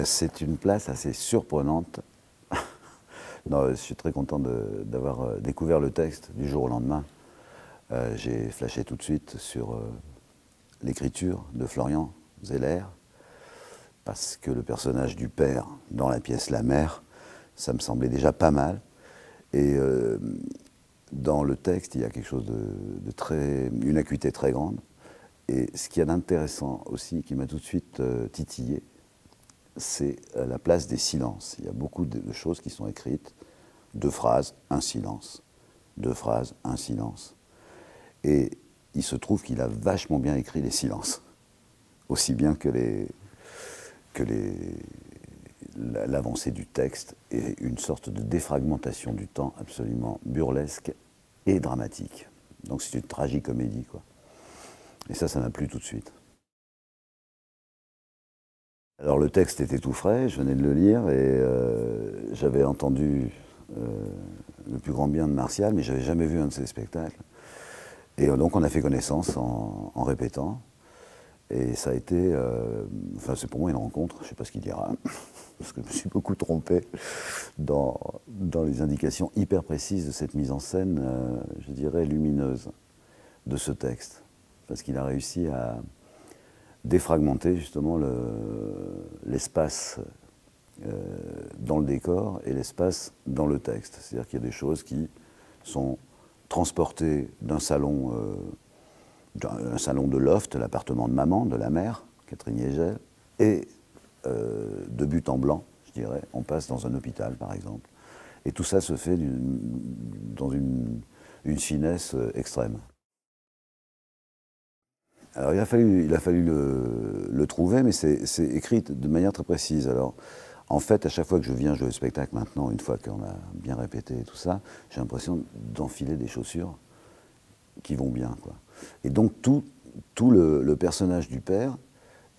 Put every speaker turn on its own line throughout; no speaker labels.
C'est une place assez surprenante. Non, je suis très content d'avoir découvert le texte du jour au lendemain. J'ai flashé tout de suite sur l'écriture de Florian Zeller, parce que le personnage du père dans la pièce La Mère, ça me semblait déjà pas mal. Et dans le texte, il y a quelque chose une acuité très grande. Et ce qu'il y a d'intéressant aussi, qui m'a tout de suite titillé, c'est la place des silences. Il y a beaucoup de choses qui sont écrites, 2 phrases, un silence, 2 phrases, un silence. Et il se trouve qu'il a vachement bien écrit les silences, aussi bien que l'avancée du texte, et une sorte de défragmentation du temps absolument burlesque et dramatique. Donc c'est une tragicomédie, quoi. Et ça m'a plu tout de suite. Alors le texte était tout frais, je venais de le lire, et j'avais entendu le plus grand bien de Martial, mais j'avais jamais vu un de ses spectacles. Et donc on a fait connaissance en répétant. Et ça a été, enfin c'est pour moi une rencontre, je ne sais pas ce qu'il dira, parce que je me suis beaucoup trompé dans les indications hyper précises de cette mise en scène, je dirais lumineuse, de ce texte. Parce qu'il a réussi à défragmenter justement l'espace dans le décor et l'espace dans le texte. C'est-à-dire qu'il y a des choses qui sont transportées d'un salon de loft, l'appartement de maman, de la mère, Catherine Yegel, et de but en blanc, je dirais, on passe dans un hôpital par exemple. Et tout ça se fait dans une finesse extrême. Alors il a fallu le trouver, mais c'est écrit de manière très précise. Alors en fait, à chaque fois que je viens jouer le spectacle maintenant, une fois qu'on a bien répété tout ça, j'ai l'impression d'enfiler des chaussures qui vont bien, quoi. Et donc tout le personnage du père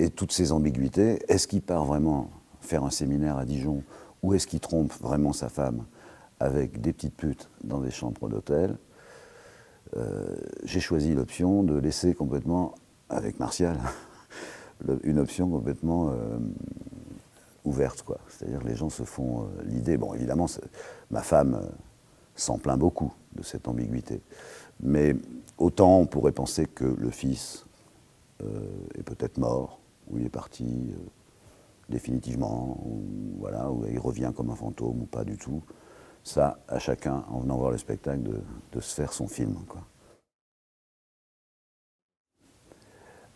et toutes ses ambiguïtés, est-ce qu'il part vraiment faire un séminaire à Dijon ou est-ce qu'il trompe vraiment sa femme avec des petites putes dans des chambres d'hôtel? J'ai choisi l'option de laisser complètement, avec Martial, une option complètement ouverte, quoi. C'est-à-dire que les gens se font l'idée. Bon, évidemment, ma femme s'en plaint beaucoup de cette ambiguïté. Mais autant on pourrait penser que le fils est peut-être mort, ou il est parti définitivement, ou, voilà, ou il revient comme un fantôme, ou pas du tout. Ça, à chacun, en venant voir le spectacle, de se faire son film, quoi.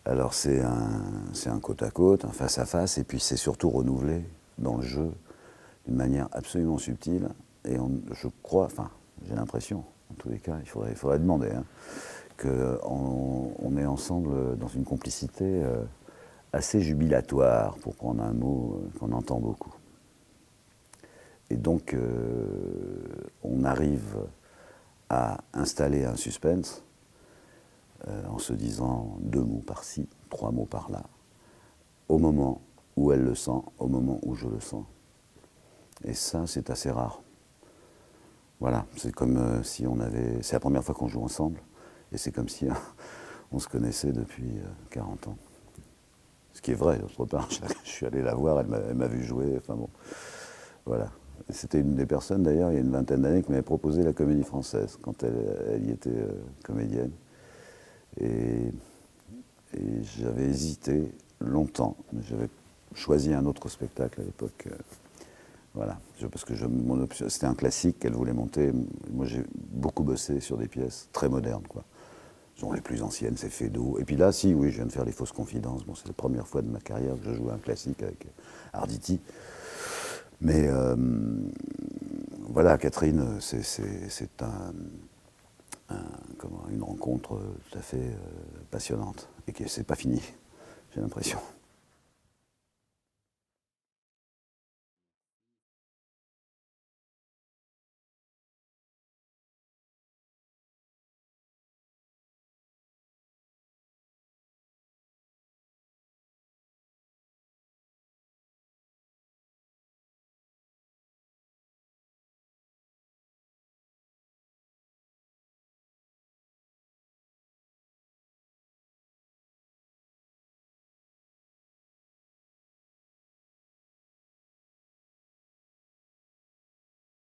Alors c'est un côte à côte, un face à face, et puis c'est surtout renouvelé dans le jeu d'une manière absolument subtile. Et je crois, enfin, j'ai l'impression, en tous les cas, il faudrait demander, hein, qu'on est ensemble dans une complicité assez jubilatoire, pour prendre un mot qu'on entend beaucoup. Et donc, on arrive à installer un suspense en se disant 2 mots par-ci, 3 mots par-là, au moment où elle le sent, au moment où je le sens. Et ça, c'est assez rare. Voilà, c'est comme si on avait... C'est la première fois qu'on joue ensemble, et c'est comme si on se connaissait depuis 40 ans. Ce qui est vrai, d'autre part, je suis allé la voir, elle m'a vu jouer, enfin bon, voilà. C'était une des personnes, d'ailleurs, il y a une vingtaine d'années, qui m'avait proposé la Comédie Française, quand elle y était comédienne. Et j'avais hésité longtemps, mais j'avais choisi un autre spectacle à l'époque. Voilà, parce que mon option, c'était un classique qu'elle voulait monter. Moi, j'ai beaucoup bossé sur des pièces très modernes, quoi. Sont les plus anciennes, c'est Feydeau. Et puis là, oui, je viens de faire Les Fausses Confidences. Bon, c'est la première fois de ma carrière que je joue un classique avec Arditi. Mais voilà, Catherine, c'est une rencontre tout à fait passionnante. Et que c'est pas fini, j'ai l'impression.